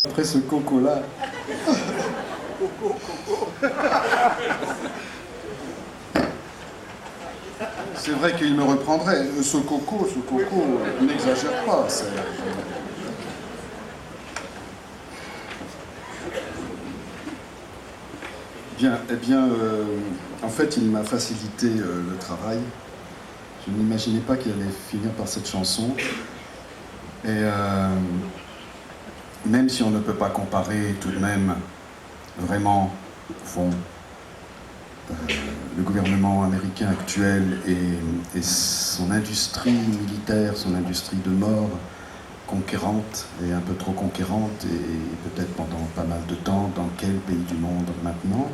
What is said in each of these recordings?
Après ce coco-là... C'est vrai qu'il me reprendrait. Ce coco, n'exagère pas. Bien, eh bien, en fait, il m'a facilité le travail. Je n'imaginais pas qu'il allait finir par cette chanson. Et même si on ne peut pas comparer tout de même vraiment, au fond, le gouvernement américain actuel et son industrie militaire, son industrie de mort conquérante et un peu trop conquérante et peut-être pendant pas mal de temps, dans quel pays du monde maintenant,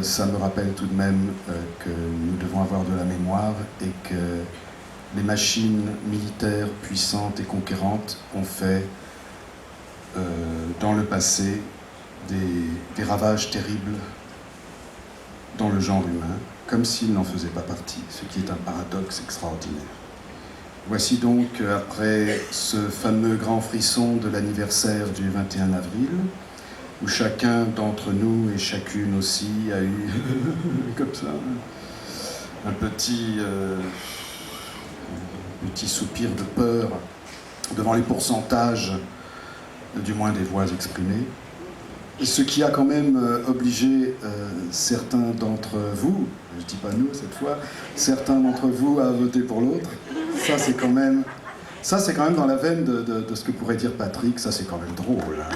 ça me rappelle tout de même que nous devons avoir de la mémoire et que les machines militaires puissantes et conquérantes ont fait dans le passé des ravages terribles dans le genre humain, comme s'il n'en faisait pas partie, ce qui est un paradoxe extraordinaire. Voici donc, après ce fameux grand frisson de l'anniversaire du 21 avril, où chacun d'entre nous et chacune aussi a eu, comme ça, un petit soupir de peur devant les pourcentages, du moins des voix exprimées. Ce qui a quand même obligé certains d'entre vous, je ne dis pas nous cette fois, certains d'entre vous à voter pour l'autre. Ça c'est quand même dans la veine de ce que pourrait dire Patrick, ça c'est quand même drôle. Hein.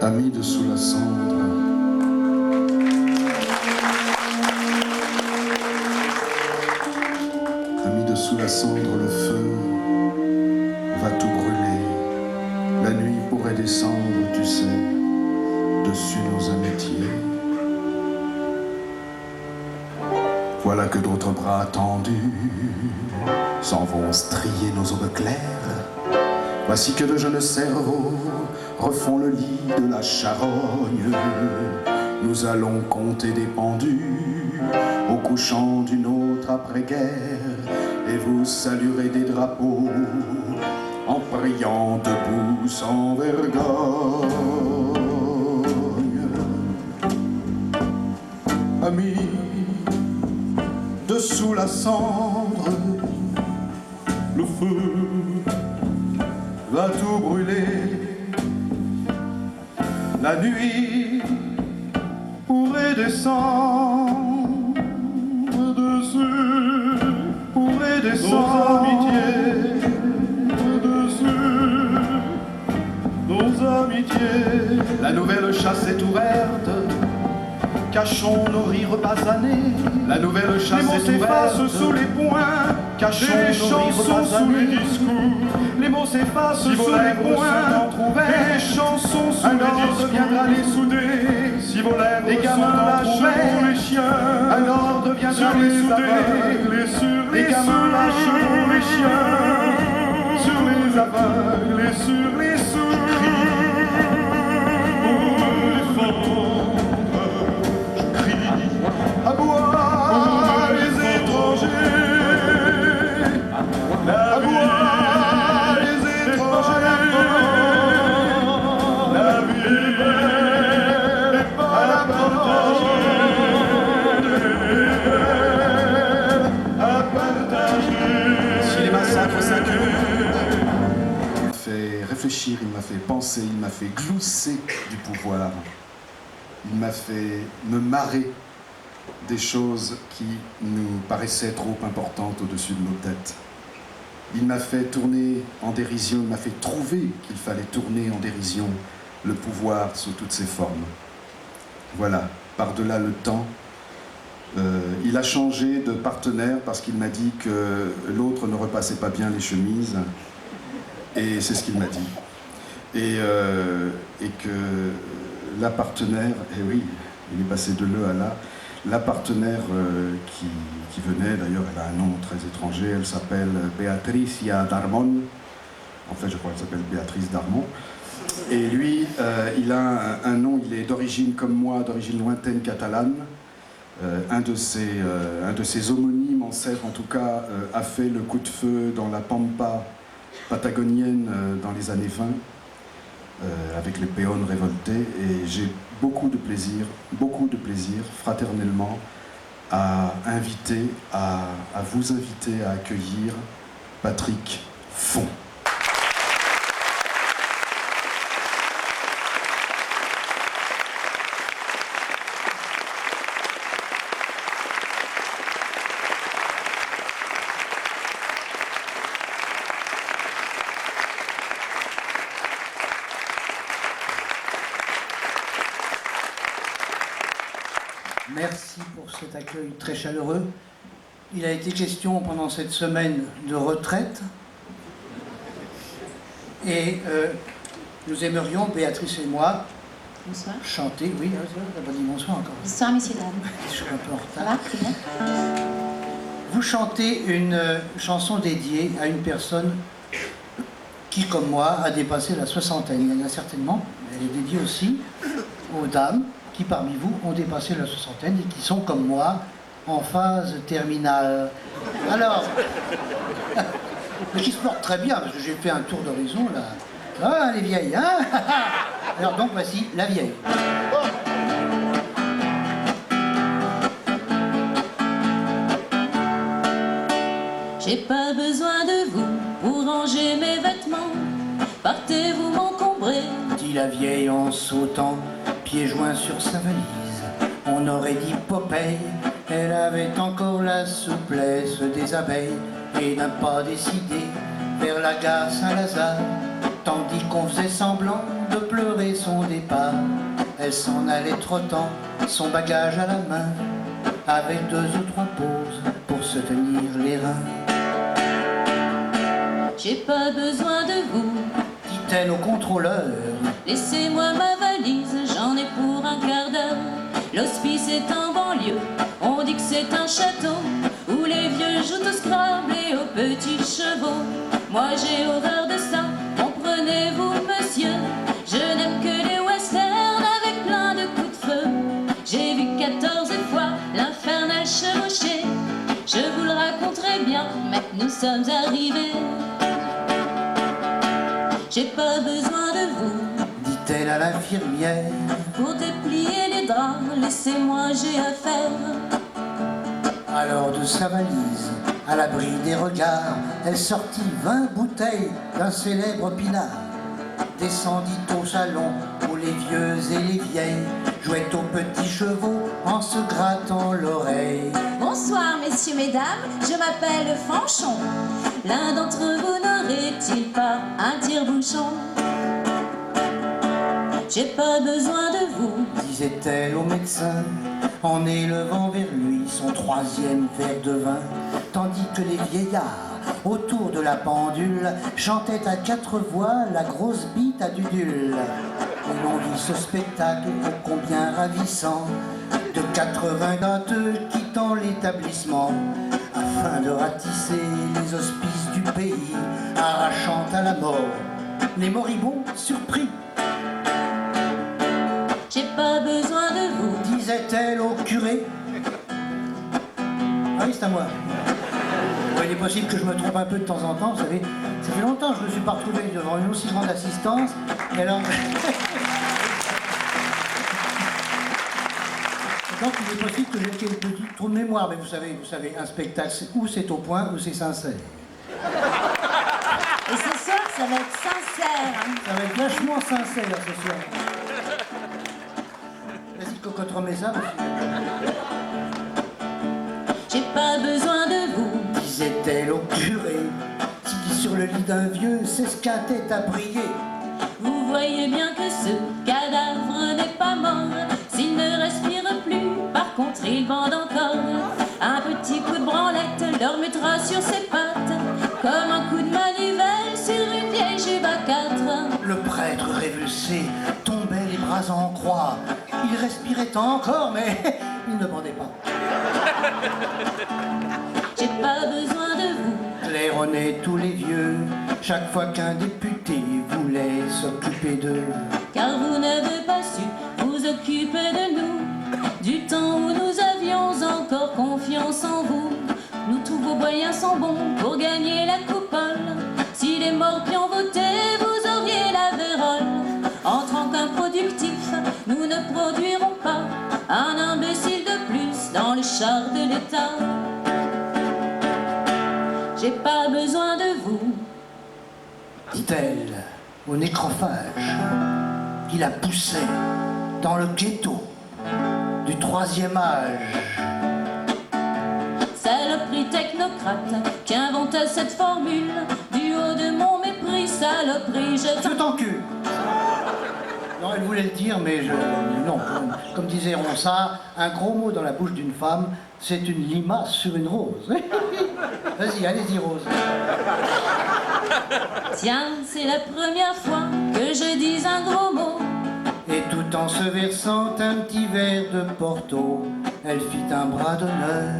Amis de sous la cendre, amis de sous la cendre, le feu va tout brûler. La nuit pourrait descendre, tu sais, dessus nos amitiés. Voilà que d'autres bras tendus s'en vont strier nos aubes claires. Voici que de jeunes cerveaux refont le lit de la charogne. Nous allons compter des pendus au couchant d'une autre après-guerre, et vous saluerez des drapeaux en priant debout sans vergogne. Amis, dessous la cendre, le feu va tout brûler. La nuit pourrait descendre dessus, pourrait descendre nos amitiés dessus, nos amitiés. La nouvelle chasse est ouverte, cachons nos rires basanés. La nouvelle chasse est ouverte, les mots s'effacent sous les poings, cachons les chansons sous les discours. Les mots s'effacent sous les poings, et les chansons sous les discours. Viendra les souder, si vos lèvres les gamins lâcheront les chiens. Un ordre viendra les souder, sur les gamins lâcheront les chiens. Sur les aveugles et sur les sourds. Je crie, à boire les étrangers, à boire les étrangers. La vie n'est pas à partager, à partager. Si les massacres s'accumulent, réfléchir, il m'a fait penser, il m'a fait glousser du pouvoir. Il m'a fait me marrer des choses qui nous paraissaient trop importantes au-dessus de nos têtes. Il m'a fait tourner en dérision, il m'a fait trouver qu'il fallait tourner en dérision le pouvoir sous toutes ses formes. Voilà, par-delà le temps, il a changé de partenaire parce qu'il m'a dit que l'autre ne repassait pas bien les chemises. Et c'est ce qu'il m'a dit. Et que la partenaire, et oui, il est passé de le à là, la partenaire qui venait, d'ailleurs elle a un nom très étranger, elle s'appelle Beatricia Darmon. En fait, je crois qu'elle s'appelle Béatrice Darmon. Et lui, il a un nom, il est d'origine comme moi, d'origine lointaine catalane. Un de ses homonymes, ancêtres en tout cas, a fait le coup de feu dans la pampa patagonienne dans les années 20, avec les péons révoltés. Et j'ai beaucoup de plaisir, fraternellement, à vous inviter à accueillir Patrick Font. Merci pour cet accueil très chaleureux. Il a été question pendant cette semaine de retraite. Et nous aimerions, Béatrice et moi, Bonsoir. chanter. Oui, t'as pas dit bonsoir encore. Bonsoir, messieurs, dames. Je suis un peu en Ça retard. va, très bien. Vous chantez une chanson dédiée à une personne qui, comme moi, a dépassé la soixantaine. Il y en a certainement. Elle est dédiée aussi aux dames qui, parmi vous, ont dépassé la soixantaine et qui sont, comme moi, en phase terminale. Alors, mais qui se portent très bien, parce que j'ai fait un tour d'horizon, là. Ah, les vieilles, hein. Alors donc, voici la vieille. J'ai pas besoin de vous pour ranger mes vêtements. Partez-vous m'encombrer. Dit la vieille en sautant, pieds joints sur sa valise. On aurait dit Popeye, elle avait encore la souplesse des abeilles. Et d'un pas décidé vers la gare Saint-Lazare, tandis qu'on faisait semblant de pleurer son départ. Elle s'en allait trottant, son bagage à la main, avec 2 ou 3 pauses pour se tenir les reins. J'ai pas besoin de vous, Dit-elle au contrôleur, laissez-moi ma valise, j'en ai pour un quart d'heure. L'hospice est en banlieue, on dit que c'est un château où les vieux jouent au Scrabble et aux petits chevaux. Moi j'ai horreur de ça, comprenez-vous monsieur, je n'aime que les westerns avec plein de coups de feu. J'ai vu 14 fois l'infernal chevaucher, je vous le raconterai bien, mais nous sommes arrivés. J'ai pas besoin de vous dit-elle à l'infirmière. pour déplier les draps, laissez-moi, j'ai à faire. Alors de sa valise, à l'abri des regards, elle sortit 20 bouteilles d'un célèbre pinard. Descendit au salon où les vieux et les vieilles jouaient aux petits chevaux en se grattant l'oreille. Bonsoir, messieurs, mesdames, je m'appelle Fanchon. L'un d'entre vous n'aurait-il pas un tire-bouchon? J'ai pas besoin de vous, Disait-elle au médecin, en élevant vers lui son 3e verre de vin, tandis que les vieillards, autour de la pendule, chantaient à 4 voix la grosse bite à Dudule. Et l'on vit ce spectacle ô combien ravissant, de 80 gâteux quittant l'établissement, afin de ratisser les hospices du pays, arrachant à la mort les moribonds surpris. j'ai pas besoin de vous, Disait-elle au curé. Ah oui, c'est à moi. Bon, il est possible que je me trompe un peu de temps en temps, vous savez. Ça fait longtemps que je ne me suis pas retrouvé devant une aussi grande assistance. Et alors... Donc il est possible que j'ai quelques petits trous de mémoire, mais vous savez, un spectacle, ou c'est au point, ou c'est sincère. et ce soir Ça va être sincère. Hein. Ça va être vachement sincère ce soir. Vas-y, cocotte, remets ça. J'ai pas besoin de vous, Disait-elle au curé, qui sur le lit d'un vieux s'esquintait à prier. vous voyez bien que ce cadavre n'est pas mort. S'il ne respire plus, par contre il bande encore. Un petit coup de branlette leur mettra sur ses pattes, comme un coup de manivelle sur une vieille jupe à 4. Le prêtre révulsé tombait les bras en croix. Il respirait encore, mais il ne bandait pas. J'ai pas besoin de vous, Claironnaient tous les vieux, chaque fois qu'un député voulait s'occuper d'eux. car vous n'avez pas su vous occuper de nous, du temps où nous avions encore confiance en vous. Nous tous vos moyens sont bons pour gagner la coupole. Si les morpions ont voté, vous auriez la vérole. En tant qu'improductifs, nous ne produirons pas un imbécile de plus dans le char de l'État. J'ai pas besoin de vous, Dit-elle au nécrophage qui la poussait dans le ghetto du 3e âge. saloperie technocrate qui inventa cette formule. Du haut de mon mépris, saloperie, Je t'encule. Non, elle voulait le dire, mais non. Comme disait Ronsard, un gros mot dans la bouche d'une femme, c'est une limace sur une rose. Vas-y, allez-y, Rose. Tiens, c'est la première fois que je dis un gros mot. Et tout en se versant un petit verre de Porto, elle fit un bras d'honneur,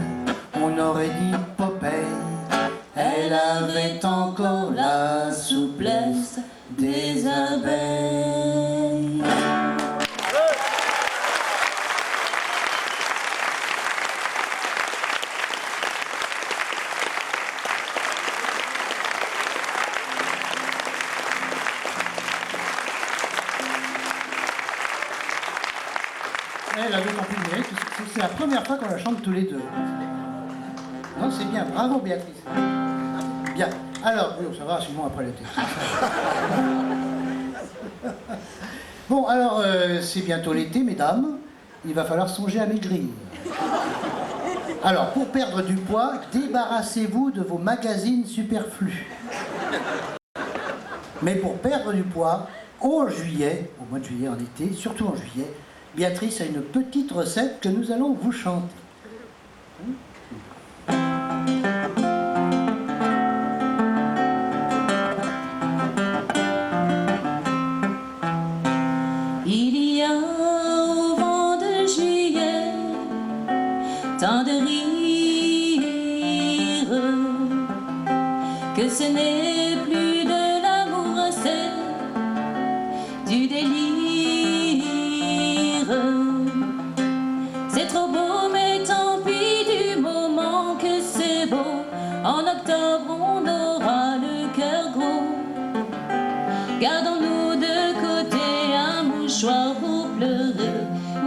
on aurait dit Popeye. Elle avait encore la souplesse des abeilles. Elle avait compris le mérite, c'est la première fois qu'on la chante tous les deux. Non, c'est bien, bravo Béatrice. Bien, alors, ça va, sinon après l'été. Bon, alors, c'est bientôt l'été, mesdames. Il va falloir songer à maigrir. Alors, pour perdre du poids, débarrassez-vous de vos magazines superflus. Mais pour perdre du poids, au juillet, au mois de juillet en été, surtout en juillet, Béatrice a une petite recette que nous allons vous chanter. Il y a au vent de juillet tant de rire que ce n'est plus de l'amour, c'est du délire. C'est trop beau, mais tant pis du moment que c'est beau. En octobre, on aura le cœur gros. Gardons-nous de côté un mouchoir pour pleurer.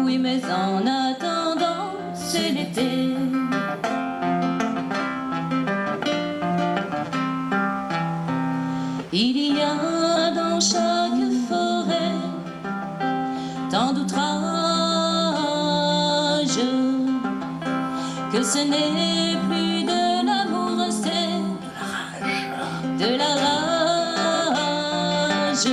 Oui, mais en attendant, c'est l'été. Il y a dans chaque forêt tant d'outrages que ce n'est plus de l'amour, c'est de la rage.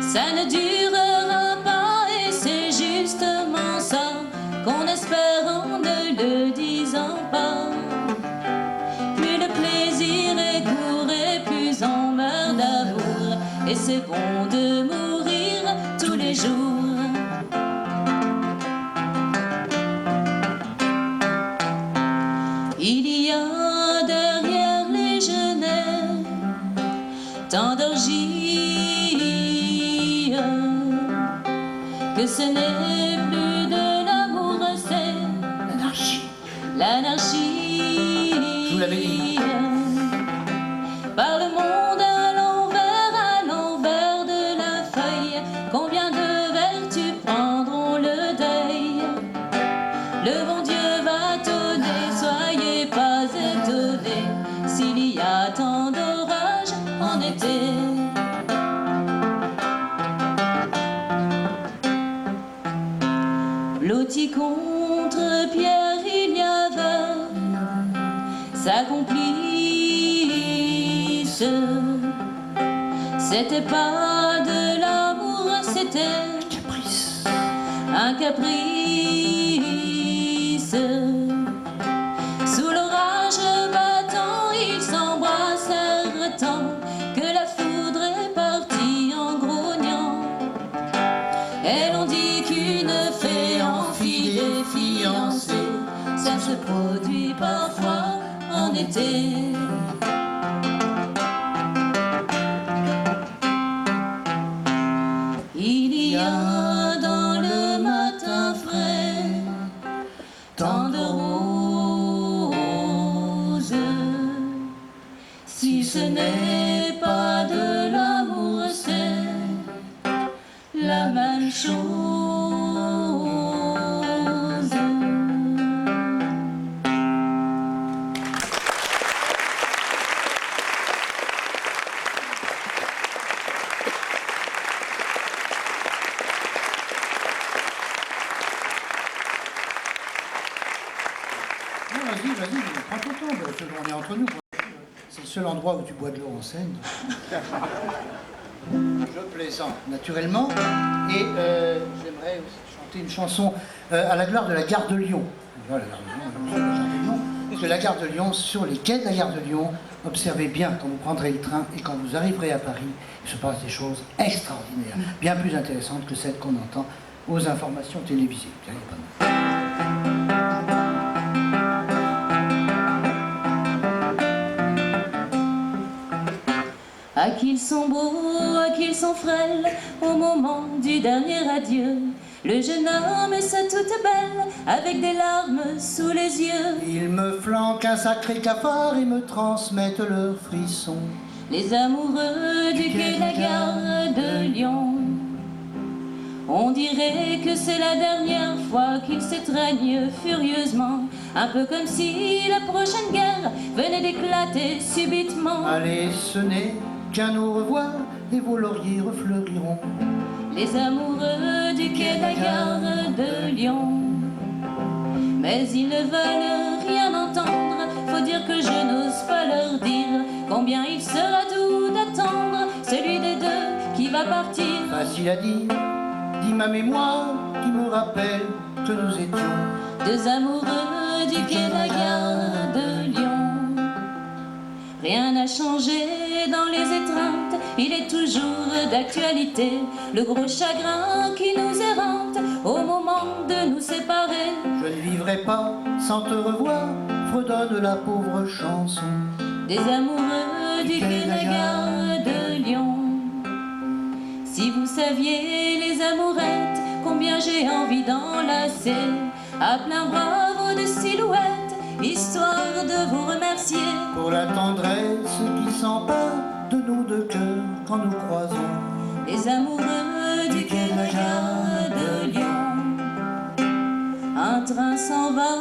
Ça ne durera pas et c'est justement ça qu'on espère en ne le disant pas. Plus le plaisir est court et plus on meurt d'amour. Et c'est bon de mourir tous les jours. Il y a derrière les genêts tant d'orgies que ce n'est plus de l'amour, c'est L'anarchie. l'anarchie. Je vous l'avais dit. Par le monde à l'envers de la feuille, combien de vertus prendront le deuil? Le bon Dieu va tonner, soyez pas étonnés. S'il y a tant d'orages en été. Loti contre Pierre, il y avait sa complice. C'était pas de l'amour, c'était un caprice. Sous l'orage battant, ils s'embrassèrent tant que la foudre est partie en grognant. Et l'on dit qu'une fée en fille des fiancés, ça se produit parfois en été. Il y a dans le matin frais tant de roses. Si ce n'est pas de l'amour, c'est la même chose. Non, vas-y, prends ton temps, on est entre nous. C'est le seul endroit où tu bois de l'eau en scène. Je plaisante, naturellement. Et j'aimerais aussi chanter une chanson à la gloire de la gare de Lyon. Voilà, la gare de Lyon. Parce que la gare de Lyon, sur les quais de la gare de Lyon, observez bien quand vous prendrez le train et quand vous arriverez à Paris, il se passe des choses extraordinaires, bien plus intéressantes que celles qu'on entend aux informations télévisées. Bien, À qu'ils sont beaux, à qu'ils sont frêles, au moment du dernier adieu. Le jeune homme et sa toute belle, avec des larmes sous les yeux. ils me flanquent un sacré cafard et me transmettent leurs frissons. Les amoureux du quai de la gare de Lyon. On dirait que c'est la dernière fois qu'ils s'étreignent furieusement, un peu comme si la prochaine guerre venait d'éclater subitement. Allez, ce n'est qu'un au revoir et vos lauriers refleuriront. Les amoureux du quai de la gare de Lyon. Mais ils ne veulent rien entendre, faut dire que je n'ose pas leur dire combien il sera doux d'attendre celui des deux qui va partir. Facile à dire, dit ma mémoire qui me rappelle que nous étions Deux amoureux du quai de la gare de Lyon. Rien n'a changé dans les étreintes, il est toujours d'actualité le gros chagrin qui nous éreintent au moment de nous séparer. Je ne vivrai pas sans te revoir, fredonne la pauvre chanson. Des amoureux du quai de la gare de Lyon. Si vous saviez les amourettes, combien j'ai envie d'enlacer à plein bras de silhouettes, histoire de vous remercier Pour la tendresse qui s'empare de nos deux cœurs quand nous croisons. les amoureux du quai de la gare de Lyon. Un train s'en va,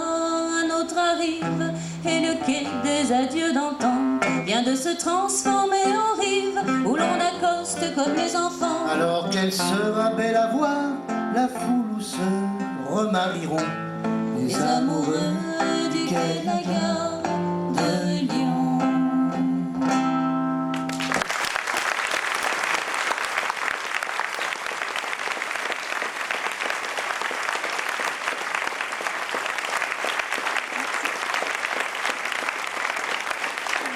un autre arrive, et le quai des adieux d'antan vient de se transformer en rive où l'on accoste comme des enfants. Alors qu'elle sera belle à voir, la foule où se remarieront Les amoureux du quai de la gare de Lyon.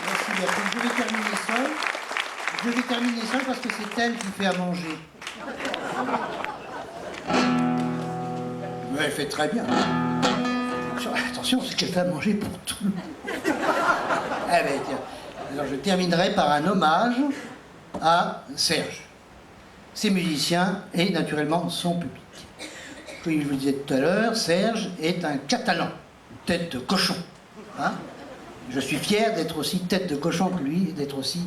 Merci Béatrice. Je vais terminer seul. Je vais terminer seul parce que c'est elle qui fait à manger. Mais elle fait très bien. Attention, c'est qu'elle fait à manger pour tout le monde. Eh ben, tiens. Alors je terminerai par un hommage à Serge, ses musiciens et naturellement son public. Comme je vous le disais tout à l'heure, Serge est un Catalan, tête de cochon. Hein? Je suis fier d'être aussi tête de cochon que lui, d'être aussi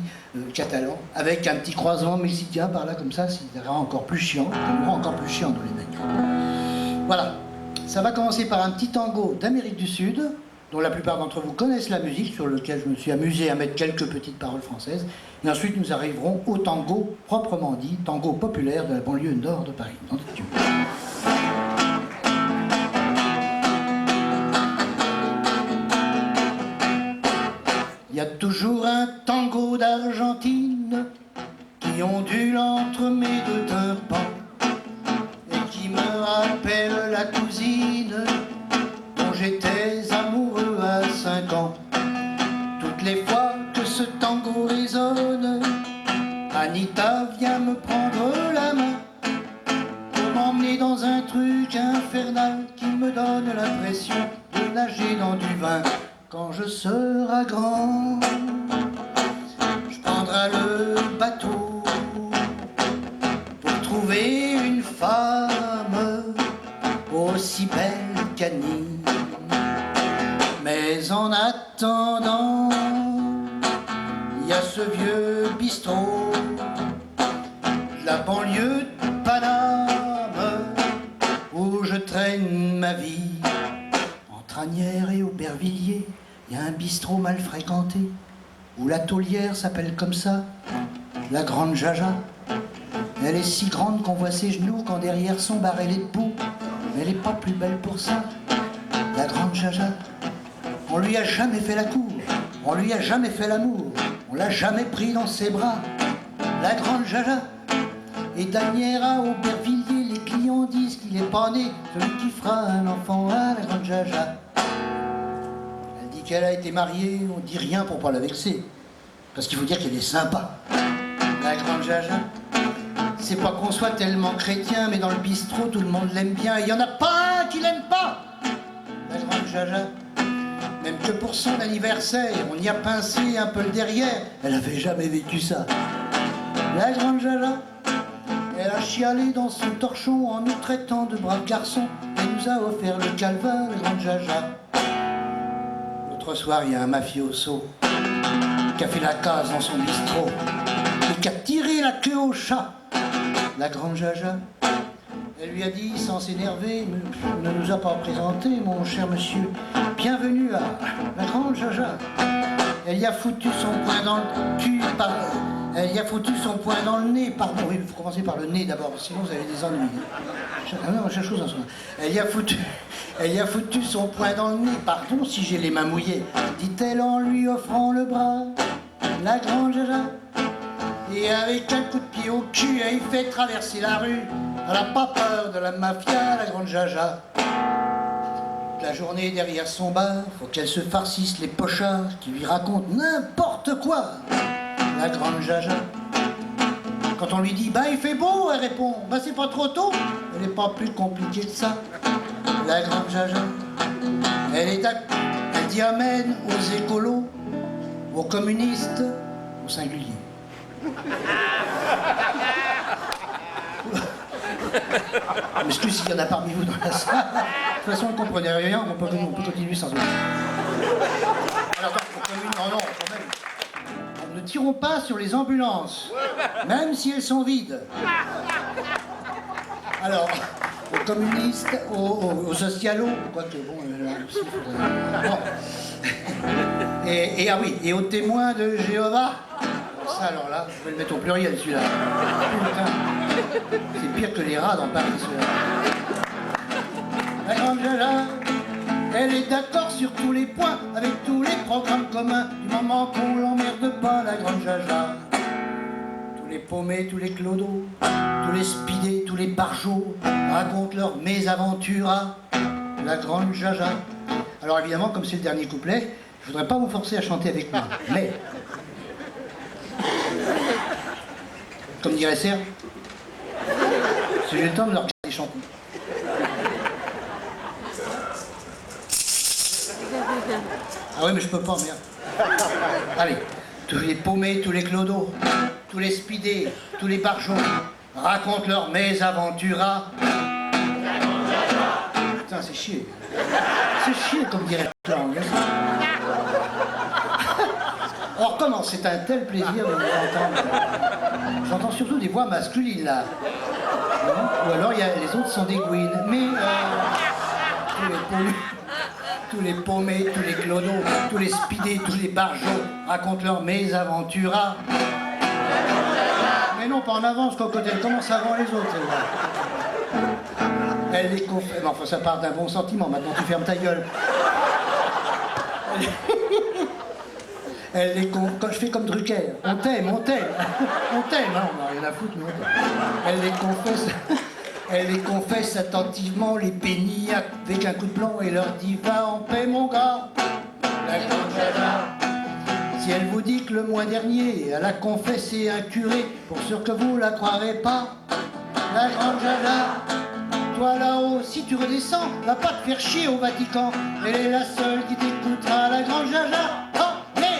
catalan, avec un petit croisement mexicain par là, comme ça rend encore plus chiant, ça nous rend encore plus chiant dans les mecs. Voilà, ça va commencer par un petit tango d'Amérique du Sud, dont la plupart d'entre vous connaissent la musique, sur lequel je me suis amusé à mettre quelques petites paroles françaises. Et ensuite, nous arriverons au tango proprement dit, tango populaire de la banlieue nord de Paris. Il y a toujours un tango d'Argentine qui ondule entre mes deux tympans et qui me rappelle la cousine dont j'étais amoureux à 5 ans. Toutes les fois que ce tango résonne, Anita vient me prendre la main pour m'emmener dans un truc infernal qui me donne l'impression de nager dans du vin. Quand je serai grand, je prendrai le bateau pour trouver une femme aussi belle qu'Annie. Mais en attendant, il y a ce vieux bistrot, la banlieue de Paname, où je traîne ma vie. Entre Asnières et Aubervilliers, il y a un bistrot mal fréquenté, où la taulière s'appelle comme ça, la Grande Jaja. Elle est si grande qu'on voit ses genoux quand derrière son bar elle est debout. Mais elle n'est pas plus belle pour ça, la Grande Jaja. On lui a jamais fait la cour, on lui a jamais fait l'amour, on l'a jamais pris dans ses bras, la Grande Jaja. Et d'Asnières à Aubervilliers, les clients disent qu'il est pas né, celui qui fera un enfant à la Grande Jaja. Elle dit qu'elle a été mariée, on dit rien pour pas la vexer, parce qu'il faut dire qu'elle est sympa, la Grande Jaja. C'est pas qu'on soit tellement chrétien, mais dans le bistrot tout le monde l'aime bien, et il y en a pas un qui l'aime pas, la Grande Jaja. Même que pour son anniversaire, on y a pincé un peu le derrière. Elle avait jamais vécu ça. La Grande Jaja, elle a chialé dans son torchon en nous traitant de braves garçons. Elle nous a offert le calva, la Grande Jaja. L'autre soir, il y a un mafioso qui a fait la case dans son bistrot et qui a tiré la queue au chat. La Grande Jaja, elle lui a dit sans s'énerver, ne nous a pas présenté, mon cher monsieur. Bienvenue à la Grande Jaja. Elle y a foutu son poing dans le cul, elle y a foutu son poing dans le nez, pardon, oui, il faut commencer par le nez d'abord, sinon vous avez des ennuis. Ah non, cherche chose en soi. Elle y a foutu son poing dans le nez, pardon si j'ai les mains mouillées, dit-elle en lui offrant le bras, la Grande Jaja. Et avec un coup de pied au cul, elle fait traverser la rue. Elle n'a pas peur de la mafia, la Grande Jaja. La journée derrière son bar, faut qu'elle se farcisse les pochards qui lui racontent n'importe quoi, la Grande Jaja. Quand on lui dit, bah il fait beau, elle répond, bah c'est pas trop tôt. Elle n'est pas plus compliquée que ça, la Grande Jaja. Elle dit amen aux écolos, aux communistes, au singulier. Excusez s'il y en a parmi vous dans la salle. De toute façon, on ne comprenait rien, on peut continuer sans eux. Alors, non, quand même. Ne tirons pas sur les ambulances, même si elles sont vides. Alors, aux communistes, aux socialos, quoique bon, là aussi, bon. Et ah oui, et aux témoins de Jéhovah. Ça, alors là, je vais le mettre au pluriel, celui-là. Putain, c'est pire que les rats dans Paris, celui-là. La Grande Jaja, elle est d'accord sur tous les points, avec tous les programmes communs, du moment qu'on l'emmerde pas, la Grande Jaja. Tous les paumés, tous les clodos, tous les speedés, tous les barjots racontent leurs mésaventures à la Grande Jaja. Alors évidemment, comme c'est le dernier couplet, je voudrais pas vous forcer à chanter avec moi, mais... Comme dirait Serge, si j'ai le temps de leur regarder chanter. Ah ouais, mais je peux pas, merde. Allez, tous les paumés, tous les clodos, tous les speedés, tous les barjots racontent leurs mésaventures à... Putain, c'est chier. C'est chier, comme dirait Clang. On recommence, c'est un tel plaisir de vous entendre. J'entends surtout des voix masculines là. Ou alors les autres sont des gouines. Mais Tous les paumés, tous les clodos, tous les speedés, tous les barjots racontent leurs mésaventures. Ah. Mais non, pas en avance, cocotte, elle commence avant les autres, celle-là. Elle les confesse. Enfin, ça part d'un bon sentiment, maintenant tu fermes ta gueule. Elle les quand je fais comme Drucker, on t'aime, on t'aime. On t'aime, hein, on n'a rien à foutre, nous. Elle les confesse. Elle les confesse attentivement, les bénit avec un coup de plomb et leur dit va en paix mon gars, la grande Jaja. Si elle vous dit que le mois dernier elle a confessé un curé, pour sûr que vous la croirez pas, la grande Jaja. Toi là-haut, si tu redescends, va pas te faire chier au Vatican, elle est la seule qui t'écoutera, la grande Jaja. Oh, mais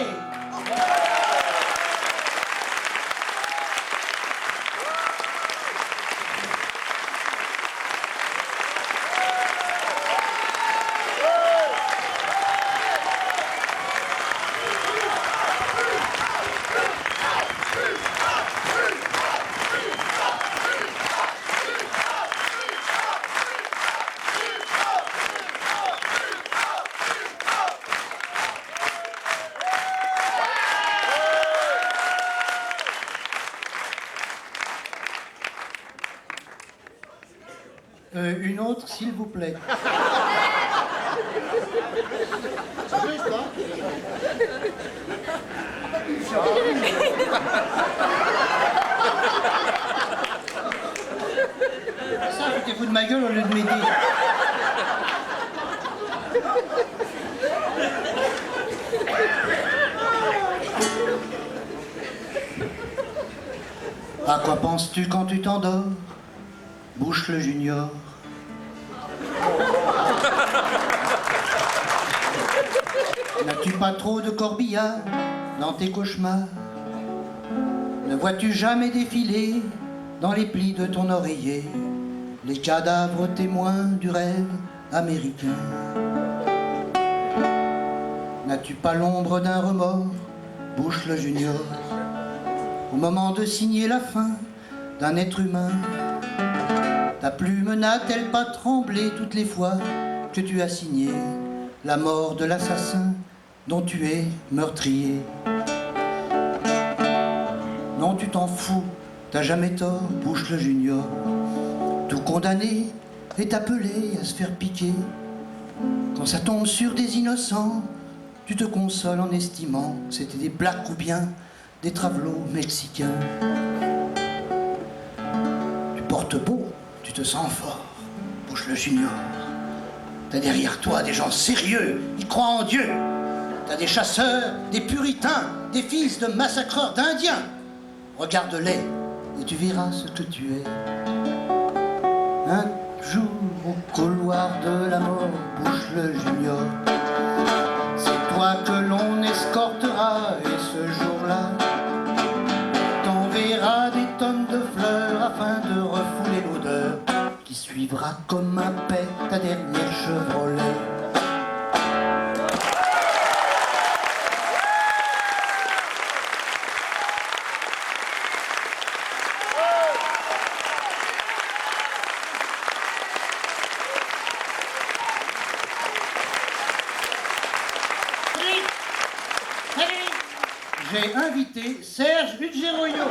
une autre, s'il vous plaît. Ça, foutez-vous de ma gueule au lieu de m'aider. À quoi penses-tu quand tu t'endors? Bouche le junior. N'as-tu pas trop de corbillard dans tes cauchemars? Ne vois-tu jamais défiler dans les plis de ton oreiller les cadavres témoins du rêve américain? N'as-tu pas l'ombre d'un remords? Bouche le junior. Au moment de signer la fin d'un être humain, ta plume n'a-t-elle pas tremblé toutes les fois que tu as signé la mort de l'assassin dont tu es meurtrier? Non, tu t'en fous, t'as jamais tort, Bouche le junior. Tout condamné est appelé à se faire piquer. Quand ça tombe sur des innocents, tu te consoles en estimant que c'était des blacks ou bien des travelots mexicains. Tu portes beau, tu te sens fort, Bouche le junior. T'as derrière toi des gens sérieux, ils croient en Dieu. T'as des chasseurs, des puritains, des fils de massacreurs d'Indiens. Regarde-les et tu verras ce que tu es. Un jour au couloir de la mort, Bouche le junior, c'est toi que l'on escortera et ce jour-là, t'enverras des tonnes de fleurs afin de refouler l'odeur qui suivra comme un paix ta dernière Chevrolet. J'ai invité Serge Ugeroyo.